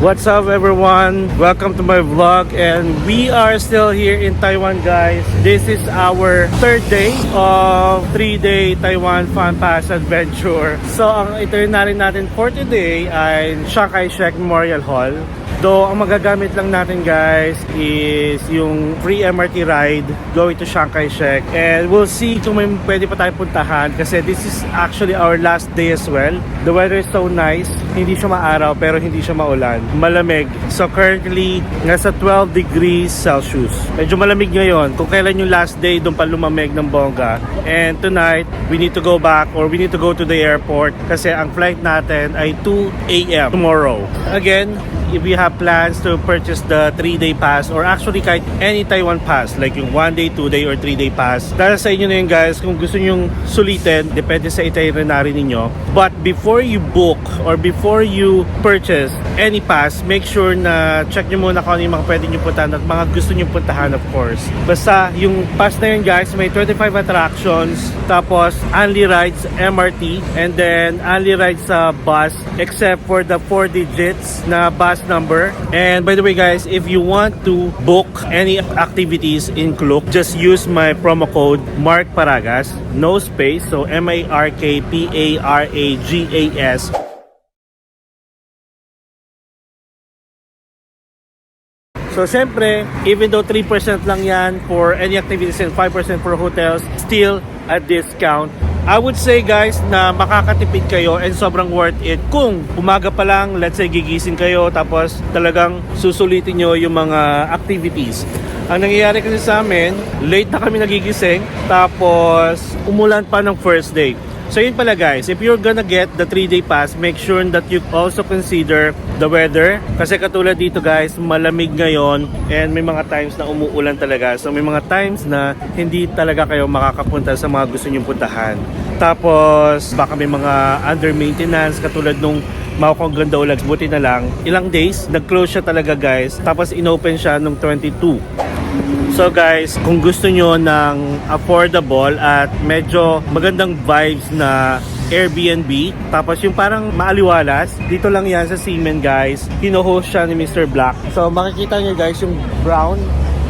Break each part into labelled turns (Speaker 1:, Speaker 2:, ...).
Speaker 1: What's up everyone? Welcome to my vlog and we are still here in Taiwan guys. This is our third day of 3-day Taiwan Fun Pass Adventure. So ang itinerary natin for today ay Chiang Kai-shek Memorial Hall. Though ang magagamit lang natin guys is yung free MRT ride going to Chiang Kai-shek. And we'll see kung may pwede pa tayo puntahan kasi this is actually our last day as well. The weather is so nice. Hindi siya maaraw pero hindi siya maulan. Malamig. So currently nasa 12 degrees Celsius. Medyo malamig ngayon. Kung kailan yung last day doon pa lumamig ng bongga. And tonight we need to go back or we need to go to the airport kasi ang flight natin ay 2 AM tomorrow. Again, if you have plans to purchase the 3-day pass or actually kahit any Taiwan pass like yung 1-day, 2-day or 3-day pass, dahil sa inyo na yun guys kung gusto nyong sulitin, depende sa itinerary ninyo. But before you book or before you purchase any pass, make sure na check nyo muna kung ano yung mga pwede nyo puntahan at mga gusto nyo puntahan of course. Basta yung pass na yun guys, may 25 attractions, tapos only rides MRT and then only rides sa bus except for the 4 digits na bus number. And by the way guys, if you want to book any activities in Klook, just use my promo code Mark Paragas, no space, so MARKPARAGAS. So syempre, even though 3% lang yan for any activities and 5% for hotels, still a discount. I would say guys na makakatipid kayo and sobrang worth it kung umaga pa lang, let's say gigising kayo tapos talagang susulitin nyo yung mga activities. Ang nangyayari kasi sa amin, late na kami nagigising tapos umulan pa ng first day. So yun pala guys, if you're gonna get the 3-day pass, make sure that you also consider the weather. Kasi katulad dito guys, malamig ngayon and may mga times na umuulan talaga. So may mga times na hindi talaga kayo makakapunta sa mga gusto nyong puntahan. Tapos baka may mga under maintenance katulad nung Maokong Ganda Ulag, buti na lang. Ilang days, nag-close siya talaga guys. Tapos inopen siya nung 22. So guys, kung gusto nyo ng affordable at medyo magandang vibes na Airbnb, tapos yung parang maaliwalas, dito lang yan sa Seamen guys. Hino-host siya ni Mr. Black. So makikita nyo guys yung brown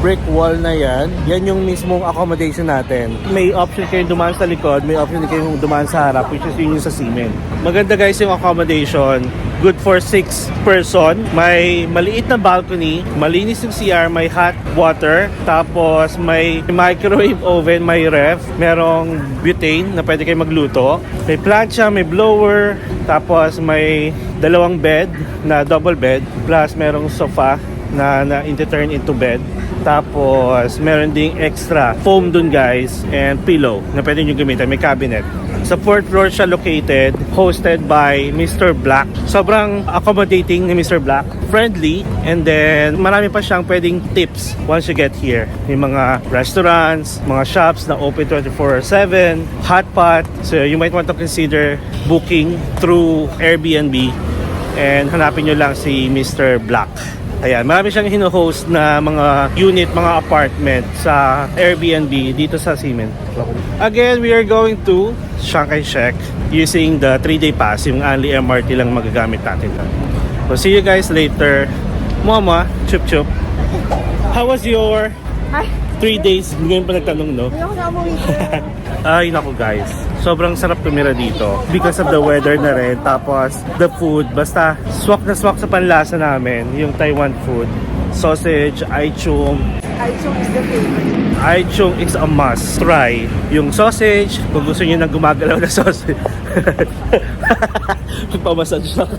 Speaker 1: brick wall na yan. Yan yung mismong accommodation natin. May option kayong dumaan sa likod, may option kayong dumaan sa harap, which is yun yung sa Seamen. Maganda guys yung accommodation. Good for 6 person. May maliit na balcony, malinis yung CR, may hot water, tapos may microwave oven, may ref, merong butane na pwede kayo magluto. May plancha, may blower, tapos may dalawang bed na double bed, plus merong sofa na turn into bed. Tapos meron ding extra foam dun guys and pillow na pwede nyo gamitin. May cabinet. Sa 4th floor siya located, hosted by Mr. Black. Sobrang accommodating ni Mr. Black, friendly, and then marami pa siyang pwedeng tips once you get here. May mga restaurants, mga shops na open 24/7, hot pot. So you might want to consider booking through Airbnb and hanapin nyo lang si Mr. Black. Ayan, marami siyang hino-host na mga unit, mga apartment sa Airbnb dito sa Seamen. Again, we are going to Chiang Kai-shek using the 3-day pass. Yung only MRT lang magagamit natin. So, see you guys later. Mama, chup chup. How was your 3 days? Ngayon pa nagtanong, no? Ay, naku guys. Sobrang sarap tumira dito because of the weather na rin. Tapos, the food. Basta, swak na swak sa panlasa namin. Yung Taiwan food. Sausage, aichung.
Speaker 2: Aichung is the favorite.
Speaker 1: Aichung is a must. Try. Yung sausage, kung gusto nyo nang gumagalaw na sausage. Pamassage lang.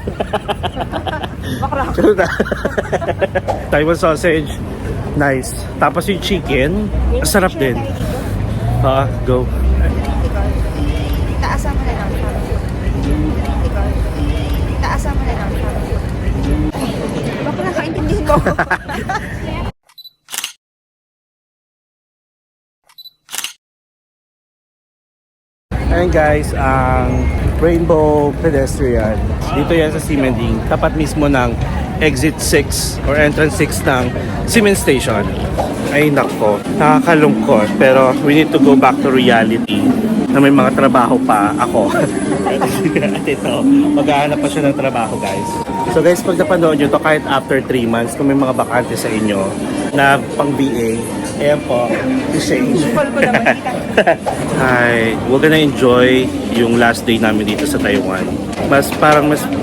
Speaker 1: Taiwan sausage. Nice. Tapos yung chicken, sarap din. Go.
Speaker 2: Taasan mo na lang siya. Taasan mo na lang siya. Baka nakaintindihin mo.
Speaker 1: Ayan guys, ang Rainbow Pedestrian. Dito yan sa Seamen Ding. Tapat mismo ng exit 6 or entrance 6 ng Seamen Station. Ay nako, nakakalungkot. Pero we need to go back to reality. Na may mga trabaho pa ako. At ito, maghahanap pa siya ng trabaho guys. So guys, pag napanood nyo to kahit after 3 months, kung may mga bakante sa inyo na pang BA, ayan po, i-change.
Speaker 2: Call ko naman kita.
Speaker 1: Hi, we're gonna enjoy yung last day namin dito sa Taiwan. Mas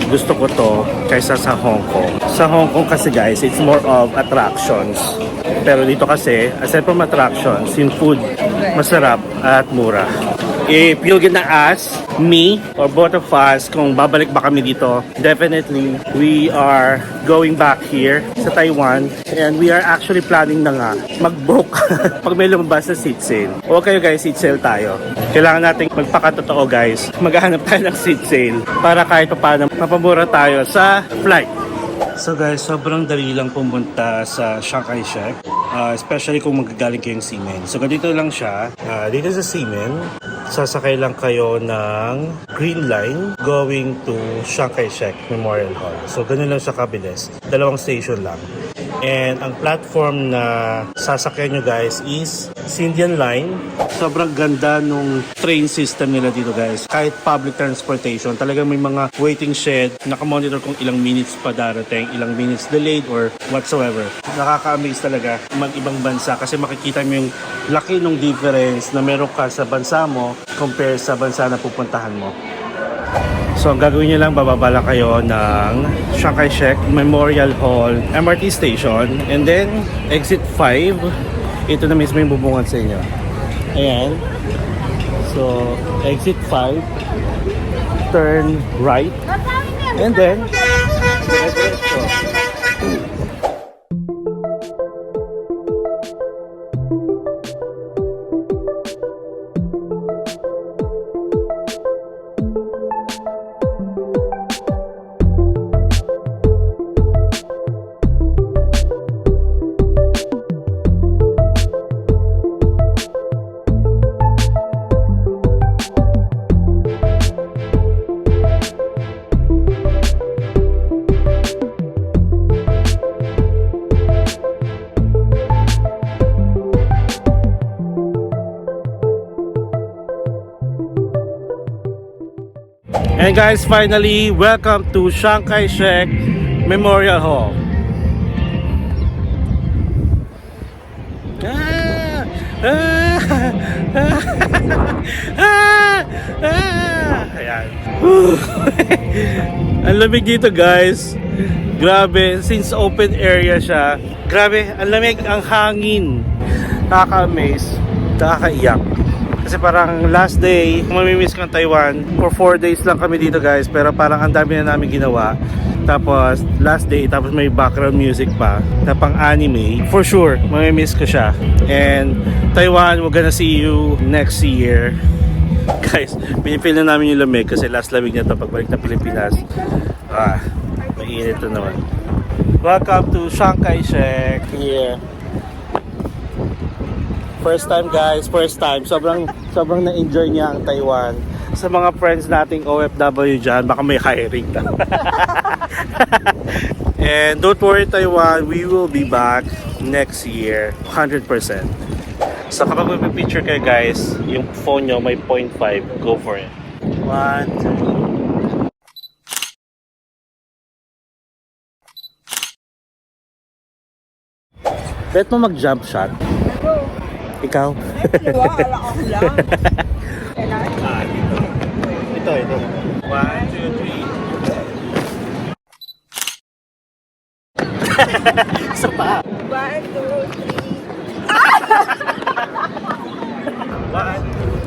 Speaker 1: gusto ko to kaysa sa Hong Kong. Sa Hong Kong kasi guys, it's more of attractions. Pero dito kasi, aside from attractions, yung food masarap at mura. If you're gonna ask me or both of us kung babalik ba kami dito, definitely we are going back here sa Taiwan and we are actually planning na nga mag-book pag may lumabas na seat sale. Huwag kayo guys, seat sale tayo. Kailangan natin magpakatotoo guys, maghahanap tayo ng seat sale para kahit paano mapamura tayo sa flight. So guys, sobrang dali lang pumunta sa Chiang Kai-shek, especially kung magagaling kayong Ximen. So ganito lang siya, dito sa Ximen, sasakay lang kayo ng Green Line going to Chiang Kai-shek Memorial Hall. So ganun lang siya kabilis, 2 station lang. And ang platform na sasakyan nyo guys is Xindian Line. Sobrang ganda nung train system nila dito guys. Kahit public transportation, talagang may mga waiting shed. Nakamonitor kung ilang minutes pa darating, ilang minutes delayed or whatsoever. Nakaka-amaze talaga mag-ibang bansa kasi makikita mo yung laki ng difference na meron ka sa bansa mo compare sa bansa na pupuntahan mo. So ang gagawin nyo lang, bababa lang kayo ng Chiang Kai-shek Memorial Hall MRT Station and then exit 5. Ito na mismo yung bubungan sa inyo. Ayan. So exit 5, turn right and then diretso. And guys, finally, welcome to Chiang Kai-shek Memorial Hall. Ayan. Ang lamig dito guys. Grabe, since open area siya. Grabe, ang lamig, ang hangin. Nakaka-amaze, nakakaiyak. Kasi parang last day, mamimiss ko ng Taiwan. For 4 days lang kami dito guys, pero parang ang dami na namin ginawa. Tapos last day, tapos may background music pa na pang anime. For sure, mamimiss ko siya. And Taiwan, we're gonna see you next year. Guys, pinipil na namin yung lamig kasi last lamig na to pagbalik na Pilipinas. Mainit to naman. Welcome to Chiang Kai-shek here. First time guys, first time. Sobrang na-enjoy niya ang Taiwan. Sa mga friends nating OFW dyan, baka may hiring na. And don't worry Taiwan, we will be back next year, 100%. So kapag may picture kayo guys, yung phone nyo may 0.5, go for it. 1, 2. Bet mo mag-jump shot? Ikaw?
Speaker 2: Wala ako lang. Kailangan.
Speaker 1: Ito. 1, 2, 3. Isa pa.
Speaker 2: 1, 2, 3.
Speaker 1: 1, 2,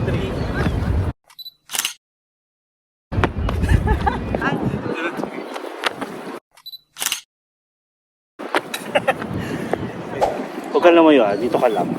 Speaker 1: 3. Huwag ka lang mo yun, dito ka lang.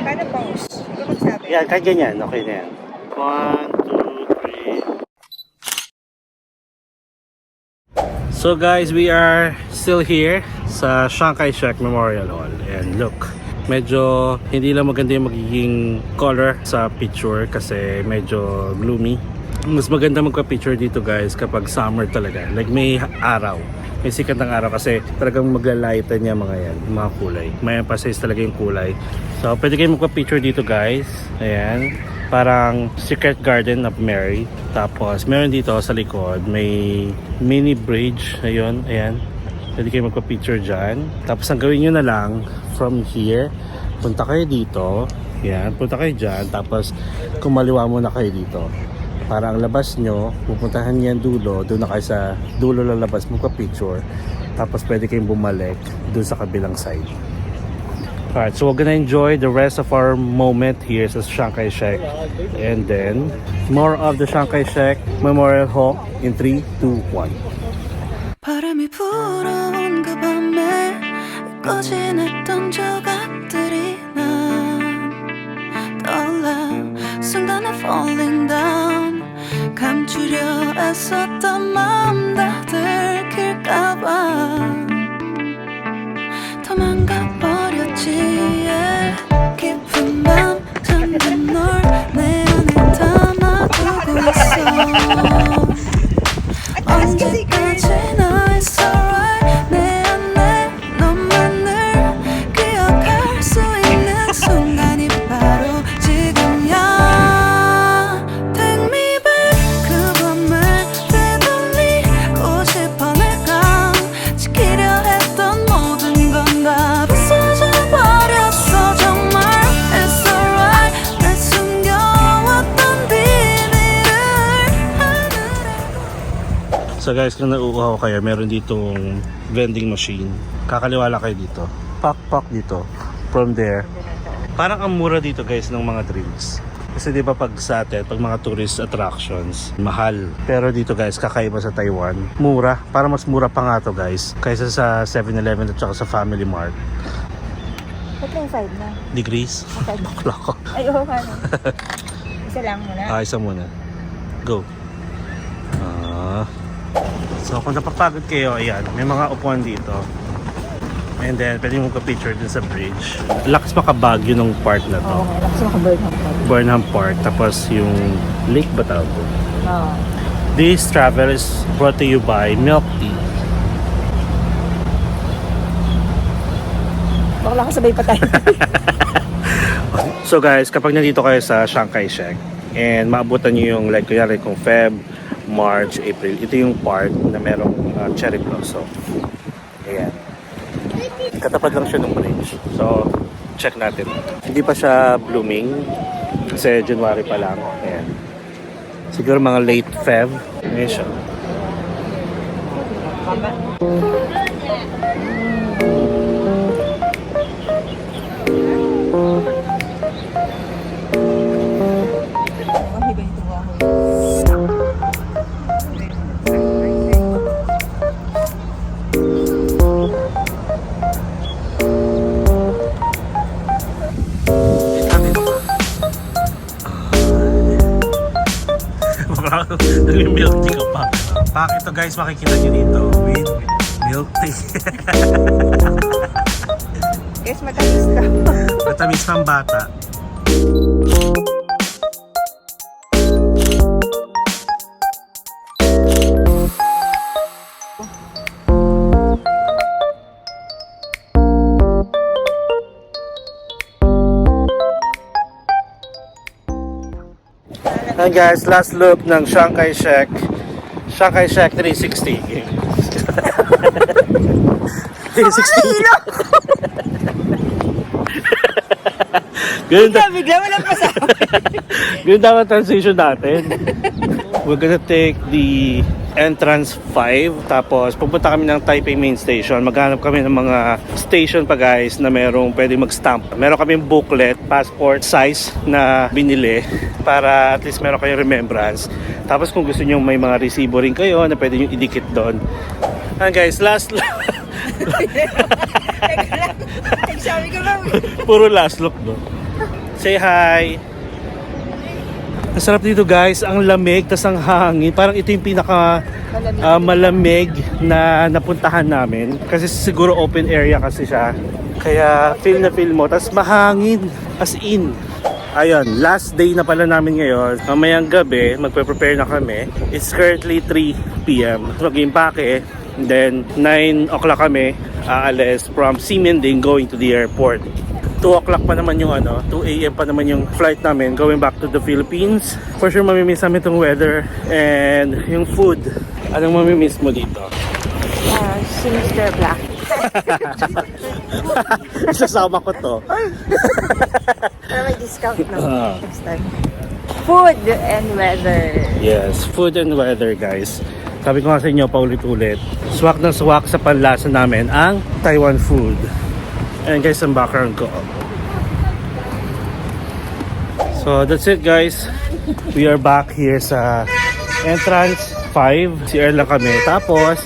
Speaker 2: Paano pause? Ano magsabi?
Speaker 1: Yan, kahit ganyan, okay na yan. 1, 2, 3. So guys, we are still here sa Chiang Kai-shek Memorial Hall. And look, medyo hindi lang maganda yung magiging color sa picture kasi medyo gloomy. Mas maganda magka-picture dito guys kapag summer talaga. Like may araw. May sikat ng araw kasi talagang maglalighten niya mga yan, yung mga kulay. May emphasize talaga yung kulay. So pwede kayo magpa-picture dito guys. Ayan. parang secret garden of Mary. Tapos meron dito sa likod, may mini bridge. Ayun, ayan. Pwede kayo magpa-picture dyan. Tapos ang gawin nyo na lang, from here, punta kayo dito. Yan, punta kayo dyan. Tapos kumaliwa muna kayo dito. Para ang labas nyo, pupuntahan yan dulo. Doon na kayo sa dulo lalabas, magpa-picture. Tapos pwede kayong bumalik doon sa kabilang side. Alright, so we're gonna enjoy the rest of our moment here sa Chiang Kai-shek. And then, more of the Chiang Kai-shek Memorial Hall in 3, 2, 1.
Speaker 3: 바람이 불어온 그 밤에 꺼진했던 조각들이 난 떠올라 순간에 falling down 감추려 애썼던 마음 다 들킬까봐 도망가 버렸지 yeah. 깊은 밤 잠든 널 내 안에 담아두고 있어 언제까지나 it's alright 내 안에 너만을 기억할 수 있는 순간이 바로 지금이야 Take me back 그 밤을 되돌리고 싶어 내가 지키려 했던 모든 건 다 부서져 버렸어 정말 It's alright 날 숨겨왔던 비밀을 하늘에
Speaker 1: So guys, kung nauuhaw kayo, meron ditong vending machine. Kakaliwa lang kayo dito. Pak dito. From there. Parang ang mura dito guys ng mga drinks. Kasi di ba pag sa atin, pag mga tourist attractions, mahal. Pero dito guys, kakaiba sa Taiwan, mura. Para mas mura pa nga to guys, kaysa sa 7-Eleven at saka sa Family Mart.
Speaker 2: Ba't yung side na?
Speaker 1: Degrees?
Speaker 2: Side.
Speaker 1: Bakla ko.
Speaker 2: Ay, oo ka no. Isa lang muna.
Speaker 1: Isa muna. Go. So kung napapagod kayo, ayan, may mga upuan dito. And then, pwede mo magpa-picture din sa bridge. Lakas makabagyo nung part na to.
Speaker 2: Oo, okay. Lakas makabird ng pag.
Speaker 1: Burnham Park, tapos yung Lake Batalco.
Speaker 2: Oo.
Speaker 1: This travel is brought to you by Milk Tea.
Speaker 2: Bakla ka sabay pa tayo.
Speaker 1: So guys, kapag nandito kayo sa Chiang Kai-shek and maabutan nyo yung like kunyari kung Feb, March, April, ito yung part na merong cherry blossom. Ayan. Katapat lang siya ng bridge. So, check natin. Hindi pa siya blooming kasi January pa lang. Ayan. Siguro mga late Feb. Ayan siya.
Speaker 2: Ang hibay ito ako.
Speaker 1: Nag-milk tea ka pa. Bakit ito guys, makikita nyo dito with milk tea.
Speaker 2: Guys, matamis ka.
Speaker 1: Matamis ng bata. And guys, last look ng Chiang Kai-shek. Chiang Kai-shek 360. 360. Ganun
Speaker 2: Bigla walang pasama.
Speaker 1: Ganun dapat transition natin. We're gonna take the entrance 5. Tapos pupunta kami ng Taipei main station. Maghanap kami ng mga station pa guys na merong pwede mag-stamp. Meron kaming booklet, passport size na binili para at least meron kayong remembrance. Tapos kung gusto nyo may mga resibo rin kayo na pwede nyo idikit doon. And guys, last look.
Speaker 2: Teka lang. Sabi ko lang.
Speaker 1: Puro last look no. Say hi. Ang sarap dito guys, ang lamig, tas ang hangin. Parang ito yung pinaka malamig na napuntahan namin. Kasi siguro open area kasi siya. Kaya feel na feel mo. Tas mahangin, as in. Ayun, last day na pala namin ngayon. Mamayang gabi, magpe-prepare na kami. It's currently 3 p.m. Mag-impake. Then 9 o'clock kami aalis from Ximending going to the airport. 2 o'clock pa naman yung 2 a.m. pa naman yung flight namin going back to the Philippines. For sure mamimiss namin itong weather and yung food. Anong mamimiss mo dito?
Speaker 2: Si Mr. Black.
Speaker 1: Isasama ko to.
Speaker 2: Para may discount na next time. Food and weather.
Speaker 1: Yes, food and weather guys. Sabi ko nga sa inyo paulit-ulit, swak na swak sa panlasa namin ang Taiwan food. And guys, ang background ko. So that's it guys. We are back here sa entrance 5. CR lang kami. Tapos,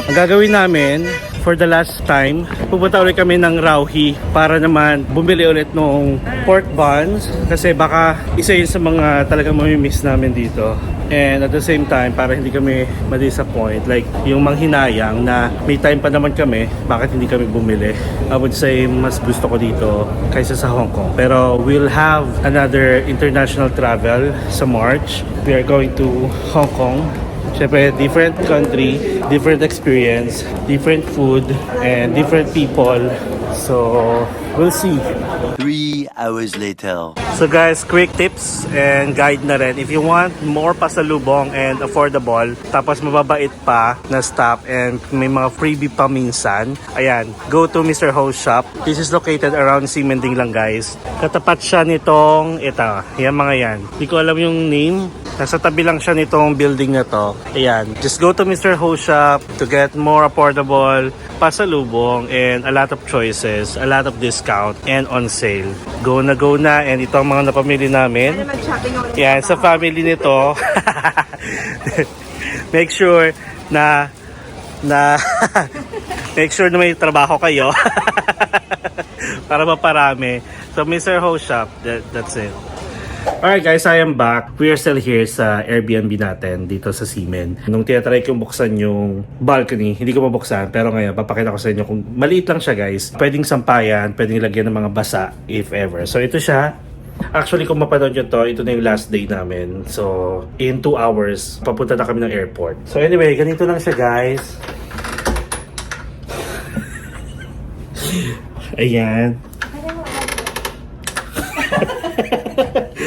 Speaker 1: ang gagawin namin for the last time, pupunta ulit kami ng Rauhi para naman bumili ulit ng pork buns kasi baka isa yun sa mga talagang mamimiss namin dito. And at the same time, para hindi kami ma-disappoint, like yung manghinayang na may time pa naman kami, bakit hindi kami bumili? I would say mas gusto ko dito kaysa sa Hong Kong. Pero we'll have another international travel sa March. We are going to Hong Kong. Siyempre, different country, different experience, different food, and different people. So, we'll see.
Speaker 4: 3 hours later.
Speaker 1: So guys, quick tips and guide na rin. If you want more pasalubong and affordable, tapos mababait pa na stop and may mga freebie pa minsan, ayan, go to Mr. Ho's shop. This is located around Ximending lang guys. Katapat siya nitong, yan mga yan. Hindi ko alam yung name. Nasa tabi lang siya nitong building na to. Ayan, just go to Mr. Ho's shop to get more affordable pasalubong and a lot of choices, a lot of discount and on sale. Go na and ito ang mga napamili namin. Yan, sa family nito. Make sure na make sure na may trabaho kayo para maparami. So Mr. Ho's shop, that's it. Alright guys, I am back. We are still here sa Airbnb natin dito sa Ximen. Nung tinatry kong buksan yung balcony, hindi ko mabuksan. Pero ngayon, papakita ko sa inyo kung maliit lang siya guys. Pwedeng sampayan, pwedeng lagyan ng mga basa if ever. So ito siya. Actually kung mapanood nyo to, ito na yung last day namin. So in 2 hours, papunta na kami ng airport. So anyway, ganito lang siya guys. Ayan.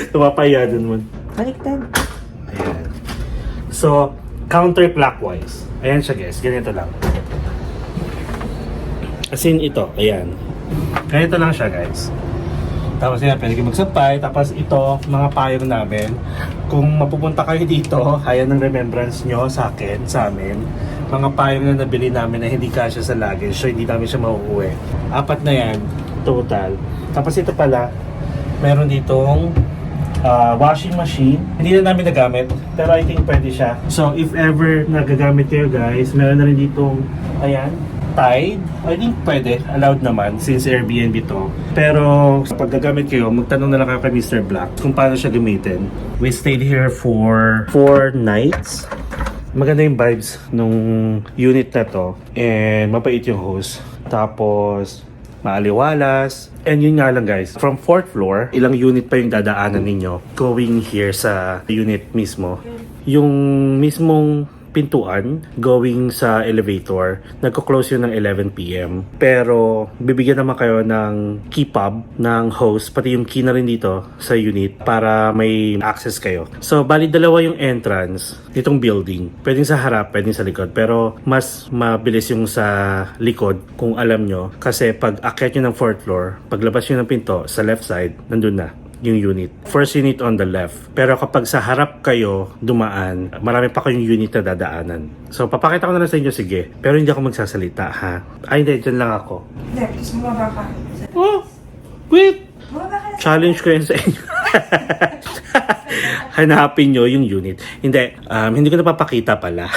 Speaker 1: Tumapaya dun mo.
Speaker 2: Baliktad.
Speaker 1: Ayan. So, counterclockwise. Ayan siya guys, ganito lang. As in ito, ayan. Ganito lang siya guys. Tapos yan, pwede kayo magsampay. Tapos ito, mga payong namin. Kung mapupunta kayo dito, ayan ang remembrance nyo sa akin, sa amin. Mga payong na nabili namin na hindi kasya sa luggage. So, hindi namin siya mauuwi. 4 na yan, total. Tapos ito pala, meron ditong washing machine. Hindi na namin nagamit, pero I think pwede siya. So, if ever nagagamit kayo guys, meron na rin ditong, ayan, Tide. I think pwede, allowed naman since Airbnb to. Pero pag gagamit kayo, magtanong na lang kayo kay Mr. Black kung paano siya gamitin. We stayed here for 4 nights. Maganda yung vibes nung unit na to and mabait yung host. Tapos maaliwalas. And yun nga lang guys, from 4th floor, ilang unit pa yung dadaanan ninyo going here sa unit mismo. Yung mismong pintuan going sa elevator, nagko-close yun ng 11 PM. Pero bibigyan naman kayo ng key fob ng host, pati yung key na rin dito sa unit para may access kayo. So, bali dalawa yung entrance nitong building. Pwedeng sa harap, pwedeng sa likod. Pero mas mabilis yung sa likod kung alam nyo. Kasi pag akyat nyo ng 4th floor, paglabas nyo ng pinto, sa left side, nandun na yung unit. First unit on the left. Pero kapag sa harap kayo dumaan, marami pa kayong unit na dadaanan. So, papakita ko na lang sa inyo, sige. Pero hindi ako magsasalita, ha? Ay, hindi. Dyan lang ako.
Speaker 2: Hindi, gusto mo baba ka.
Speaker 1: Oh! Wait!
Speaker 2: Baba ka na.
Speaker 1: Challenge ko yun sa inyo. Hanapin nyo yung unit. Hindi ko napapakita pala.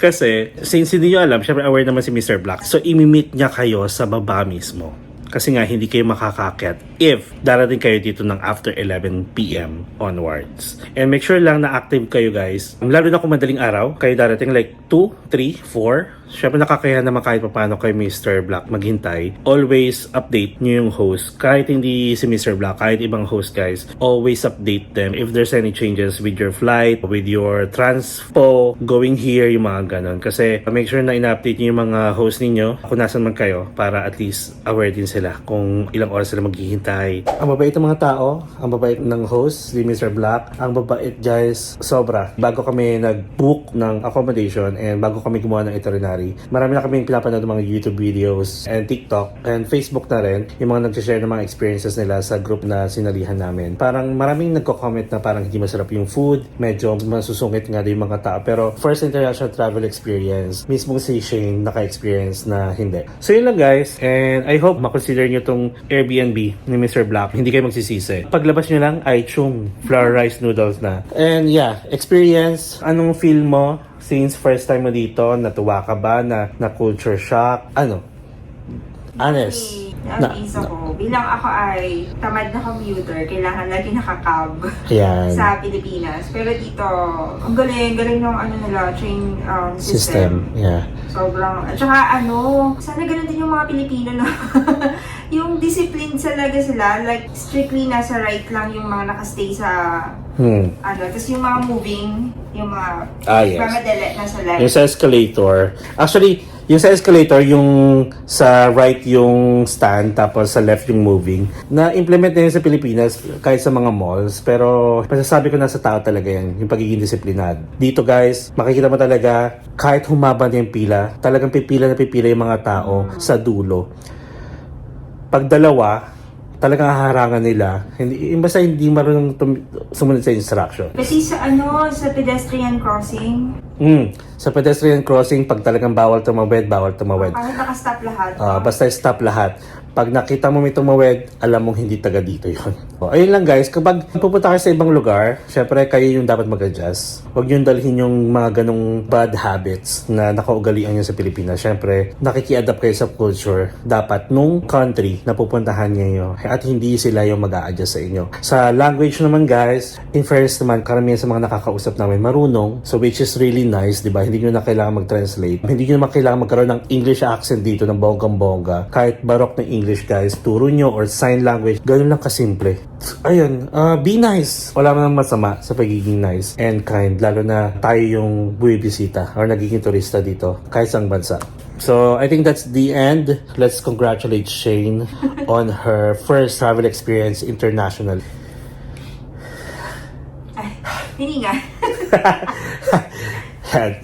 Speaker 1: Kasi, since hindi nyo alam, syempre aware naman si Mr. Black. So, imi-meet niya kayo sa baba mismo. Kasi nga, hindi kayo makakakyat if darating kayo dito ng after 11 PM onwards. And make sure lang na active kayo guys. Lalo na kung madaling araw, kayo darating like 2, 3, 4. syempre nakakaya naman kahit paano kay Mr. Black maghintay. Always update nyo yung host. Kahit hindi si Mr. Black, kahit ibang host guys, always update them if there's any changes with your flight, with your transpo, going here, yung mga ganon. Kasi make sure na ina-update nyo yung mga host ninyo kung nasan man kayo para at least aware din sila kung ilang oras sila maghihintay. Ang mabait ng mga tao, ang mabait ng host, si Mr. Black, ang babait guys, sobra. Bago kami nag-book ng accommodation and bago kami gumawa ng itinerary, marami na kaming pinapanood ng mga YouTube videos and TikTok and Facebook na rin, yung mga nag-share ng mga experiences nila sa group na sinalihan namin. Parang maraming nagko-comment na parang hindi masarap yung food, medyo masusungit nga din yung mga tao, pero first international travel experience, mismo si Shane naka-experience na hindi. So yun lang guys, and I hope makonsider nyo tong Airbnb ni Mr. Black, hindi kayo magsisisi. Paglabas nyo lang ay chung, flour rice noodles na. And yeah, experience, anong feel mo since first time mo dito? Natuwa ka ba na culture shock? Ano? Honest.
Speaker 5: Na-amaze ako. Bilang ako ay tamad na commuter, kailangan lagi nakakab
Speaker 1: Ayan.
Speaker 5: sa Pilipinas. Pero dito, ang galing ng ano nila, train system.
Speaker 1: Yeah.
Speaker 5: Sobrang, at saka sana ganun din yung mga Pilipino na yung discipline talaga sila, like strictly nasa right lang yung mga nakastay sa tapos yung mga moving, yung mga
Speaker 1: Yes.
Speaker 5: mamadali nasa left.
Speaker 1: Yung sa escalator. Actually, yung sa escalator, yung sa right yung stand, tapos sa left yung moving. Na-implement na yun sa Pilipinas, kahit sa mga malls. Pero, masasabi ko na sa tao talaga yan, yung pagiging disiplinado. Dito guys, makikita mo talaga, kahit humaba na yung pila, talagang pipila yung mga tao sa dulo. Pag dalawa, talagang haharangan nila. Basta hindi marunong sumunod sa instruction.
Speaker 5: Kasi sa sa pedestrian crossing,
Speaker 1: Sa pedestrian crossing, pag talagang bawal tumawid.
Speaker 5: kahit nakastop lahat.
Speaker 1: Basta stop lahat. Pag nakita mo may tumawid, alam mong hindi taga dito yun. Ayun lang guys, kapag pupunta kayo sa ibang lugar, syempre kayo yung dapat mag-adjust. Huwag nyo dalhin yung mga ganong bad habits na nakaugalian nyo sa Pilipinas. Syempre, nakiki-adapt kayo sa culture dapat nung country na pupuntahan nyo at hindi sila yung mag-a-adjust sa inyo. Sa language naman guys, in fairness naman, karamihan sa mga nakakausap namin marunong, so which is really nice, di ba? Hindi nyo na kailangan mag-translate. Hindi nyo naman kailangan magkaroon ng English accent dito ng bonggang-bongga. Kahit barok ng English guys, turo nyo or sign language, ganun lang kasimple. Ayun, be nice. Wala man masama sa pagiging nice and kind, lalo na tayo yung buwibisita or nagiging turista dito, kahit saang bansa. So, I think that's the end. Let's congratulate Shane on her first travel experience international.
Speaker 5: Ay, hininga.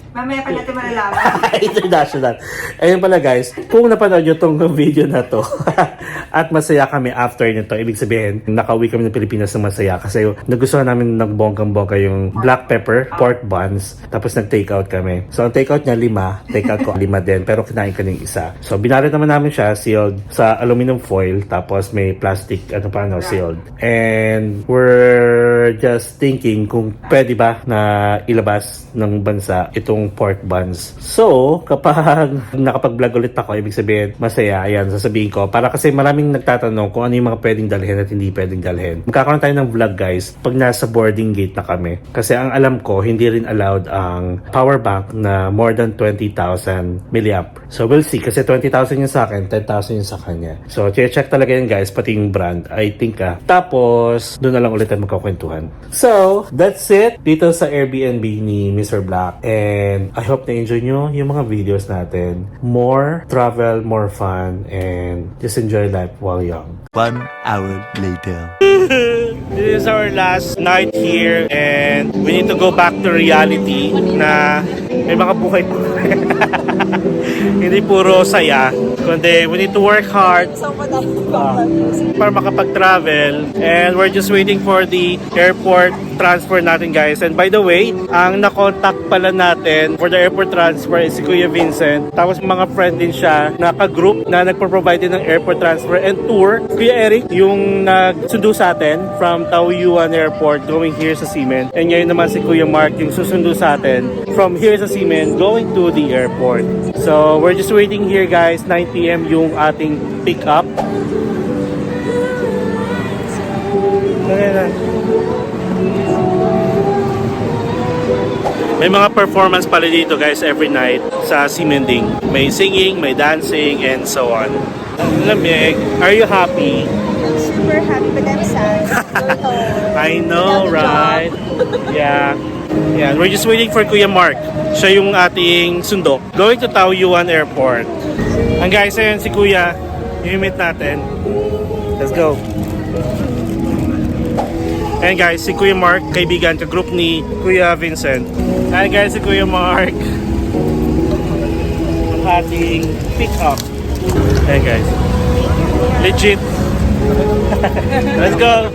Speaker 5: Mamaya pa natin malalaman.
Speaker 1: International. Ayun pala guys, kung napanood nyo tong video na to at masaya kami after nito, ibig sabihin, nakauwi kami ng Pilipinas ng masaya kasi nagustuhan namin ng bonggang-bongga yung black pepper, pork buns, tapos nag-take out kami. So, ang take out niya 5, take out ko 5 din, pero kinain ko ng isa. So, binarit naman namin siya, sealed sa aluminum foil, tapos may plastic, sealed. And we're just thinking kung pwede ba na ilabas ng bansa itong pork buns. So, kapag nakapag-vlog ulit ako, ibig sabihin, masaya. Ayan, sasabihin ko. Para kasi maraming nagtatanong kung ano yung mga pwedeng dalhin at hindi pwedeng dalhin. Magkakaroon tayo ng vlog, guys, pag nasa boarding gate na kami. Kasi ang alam ko, hindi rin allowed ang power bank na more than 20,000 milliamp. So, we'll see. Kasi 20,000 yung sa akin, 10,000 yung sa kanya. So, check talaga yun, guys, pati yung brand. I think, Tapos, doon na lang ulit tayo magkakwentuhan. So, that's it dito sa Airbnb ni Mr. Black. And I hope na-enjoy nyo yung mga videos natin. More travel, more fun, and just enjoy life while young.
Speaker 4: 1 hour later.
Speaker 1: This is our last night here and we need to go back to reality na may mga buhay po. Hindi puro saya, kundi we need to work hard para makapag-travel, and we're just waiting for the airport transfer natin, guys. And by the way, ang nakontak pala natin for the airport transfer is si Kuya Vincent. Tapos mga friend din siya, naka-group na nagpo-provide din ng airport transfer and tour. Kuya Eric, yung nagsundo sa atin from Taoyuan Airport going here sa Seamen. And ngayon naman si Kuya Mark yung susundo sa atin from here sa Seamen going to the airport. So we're just waiting here, guys. 9 PM yung ating pick up. May mga performance pala dito, guys, every night. sa Simending. May singing, may dancing, and so on. Lamig, are you happy?
Speaker 2: I'm super happy but I'm sad.
Speaker 1: I know, right? Yeah. Yeah, we're just waiting for Kuya Mark. Siya yung ating sundo. Going to Taoyuan Airport. And guys, ayun si Kuya. Yung meet natin. Let's go. And guys, si Kuya Mark, kaibigan, ka-group ni Kuya Vincent. And guys, si Kuya Mark. Ang ating pick-up. And guys, legit. Let's go.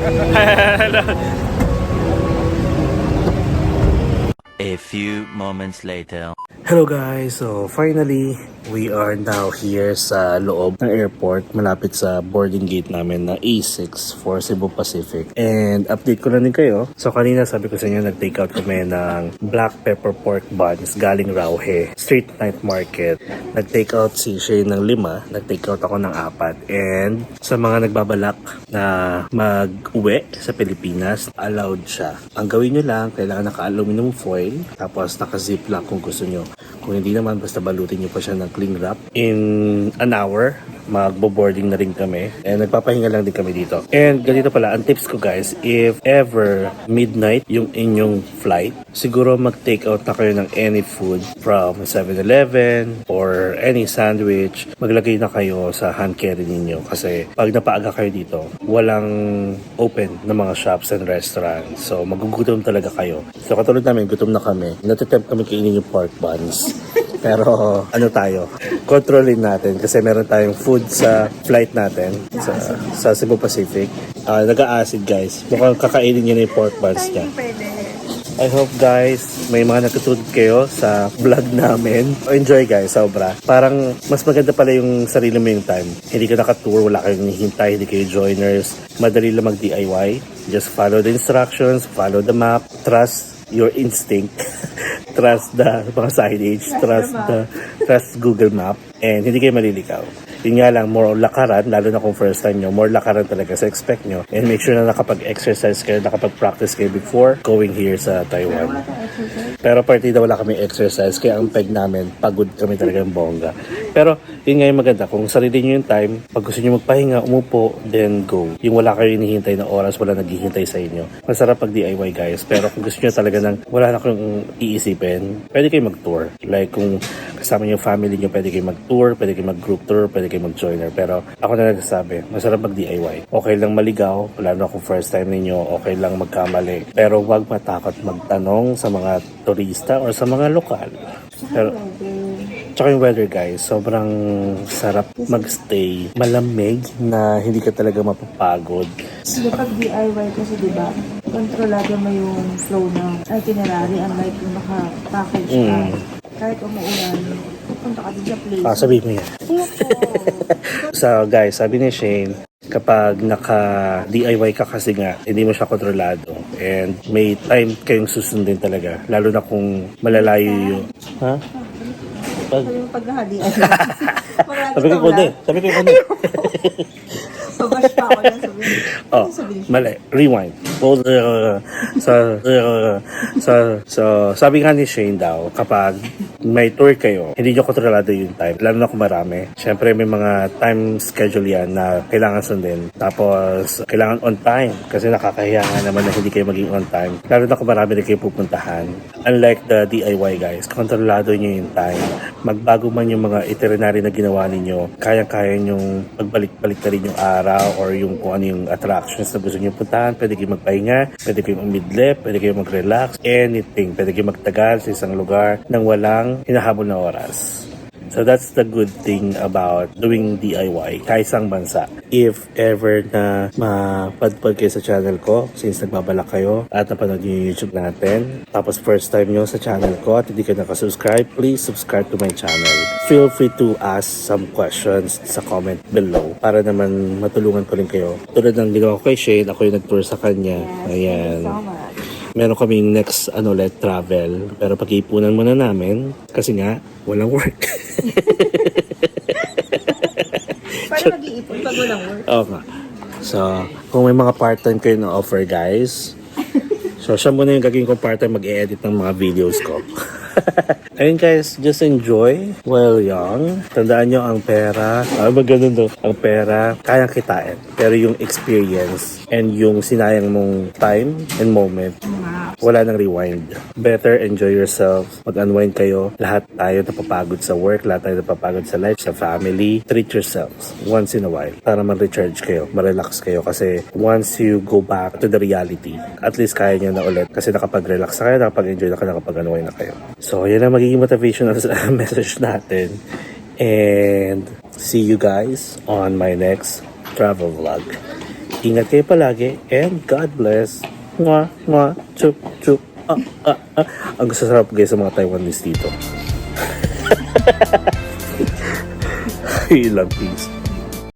Speaker 4: A few moments later.
Speaker 1: Hello guys, so finally we are now here sa loob ng airport, malapit sa boarding gate namin na A6 for Cebu Pacific. And update ko lang din kayo. So kanina sabi ko sa inyo, nag-take out kami ng black pepper pork buns galing Rauhe Street Night Market. Nag-take out si Shane ng 5, nag-take out ako ng 4. And sa mga nagbabalak na mag-uwi sa Pilipinas, allowed siya. Ang gawin nyo lang, kailangan naka-aluminum foil, tapos naka-ziplock kung gusto nyo. Kung hindi naman, basta balutin nyo pa siya ng cling wrap. In an hour, magbo-boarding na rin kami. And nagpapahinga lang din kami dito. And ganito pala, ang tips ko guys, if ever midnight yung inyong flight, siguro mag-take out na kayo ng any food from 7-Eleven or any sandwich. Maglagay na kayo sa hand carry ninyo. Kasi pag napaaga kayo dito, walang open na mga shops and restaurants. So magugutom talaga kayo. So katulad namin, gutom na kami. Natitempt kami kainin yung pork buns. Pero ano tayo, kontrolin natin kasi meron tayong food sa flight natin sa Cebu Pacific. Nag-a-acid guys. Mukhang kakainin niya na yung pork buns niya. I hope guys, may mga natutulog kayo sa vlog namin. Enjoy guys, sobra. Parang mas maganda pala yung sarili mo yung time. Hindi ka naka-tour, wala kayong hihintay, hindi kayo joiners. Madali lang mag-DIY. Just follow the instructions, follow the map, trust your instinct. Trust the mga signage, trust Google Map, and hindi kayo malilikaw. Yun nga lang, more lakaran, lalo na kung first time nyo, more lakaran talaga sa expect nyo. And make sure na nakapag-exercise kayo, nakapag-practice kayo before going here sa Taiwan. Pero partida wala kami exercise, kaya ang peg namin, pagod kami talaga yung bongga. Pero yun nga yung maganda, kung sarili nyo yung time, pag gusto nyo magpahinga, umupo, then go. Yung wala kayo hinihintay na oras, wala naghihintay sa inyo. Masarap pag DIY guys, pero kung gusto nyo talaga ng wala na kayong iisipin, pwede kayo mag-tour. Like kung kasama nyo yung family nyo, pwede kayo mag-tour, pwede kayo mag-group tour, pwede kayo mag-joiner. Pero ako na nagsasabi, masarap mag-DIY. Okay lang maligaw, lalo na kung first time ninyo, okay lang magkamali. Pero huwag matakot magtanong sa mga turista or sa mga lokal. Pero, tsaka yung weather guys, sobrang sarap magstay. Malamig na hindi ka talaga mapapagod.
Speaker 6: Kasi pag DIY kasi diba, kontrolado mo yung flow ng itinerary unlike yung naka-package ka. Kahit umuulan, pupunta ka din sa place.
Speaker 1: Sabihin mo yan. So guys, sabi ni Shane, kapag naka-DIY ka kasi nga, hindi mo siya kontrolado. And may time kayong susundin talaga. Lalo na kung malalayo yung... Ha?
Speaker 6: Sabi mo pag naka-DIY.
Speaker 1: Sabi ko kundi.
Speaker 6: Pabash pa ako yan.
Speaker 1: Oh, mali. Rewind. So, sabi nga ni Shane daw, kapag may tour kayo, hindi nyo kontrolado yung time. Lalo na kung marami. Siyempre, may mga time schedule yan na kailangan sundin. Tapos, kailangan on time. Kasi nakakahiya nga naman na hindi kayo maging on time. Lalo na kung marami rin kayo pupuntahan. Unlike the DIY guys, kontrolado nyo yung time. Magbago man yung mga itinerary na ginawa ninyo, kaya-kaya nyong pagbalik-balik na rin yung araw or yung kung ano yung attractions na gusto nyo puntahan. Pwede kayo magpahinga, pwede kayo umidlip, pwede kayo mag-relax, anything. Pwede kayo magtagal sa isang lugar nang walang hinahabol na oras. So that's the good thing about doing DIY kahit sang bansa. If ever na mapadpad kayo sa channel ko, since nagbabalak kayo at napanood nyo yung YouTube natin, tapos first time nyo sa channel ko at hindi ka nakasubscribe, please subscribe to my channel. Feel free to ask some questions sa comment below para naman matulungan ko rin kayo. Tulad ng ginawa ko kay Shane, ako yung nag-tour sa kanya. Ayan. Meron kaming next let travel. Pero pag-iipunan muna namin kasi nga, walang work.
Speaker 6: Paano mag-iipon pag walang work?
Speaker 1: Okay. So, kung may mga part-time kayo na offer guys, so siya muna yung gagawin ko part-time mag-e-edit ng mga videos ko. Ayun guys, just enjoy while young. Tandaan nyo ang pera. Ganun to. Ang pera, kayang kitain. Pero yung experience and yung sinayang mong time and moment, wala nang rewind. Better enjoy yourself. Mag-unwind kayo. Lahat tayo napapagod sa work. Lahat tayo napapagod sa life, sa family. Treat yourselves once in a while para ma-recharge kayo, ma-relax kayo. Kasi once you go back to the reality, at least kaya nyo na ulit. Kasi nakapag-relax na kayo, nakapag-enjoy na kayo, nakapag-unwind na kayo. So, yan ang magiging motivational message natin. And see you guys on my next travel vlog. Ingat kayo palagi and God bless. Mwah, mwah, chup, chup. Ang sarap guys sa mga Taiwanese dito. I love peace.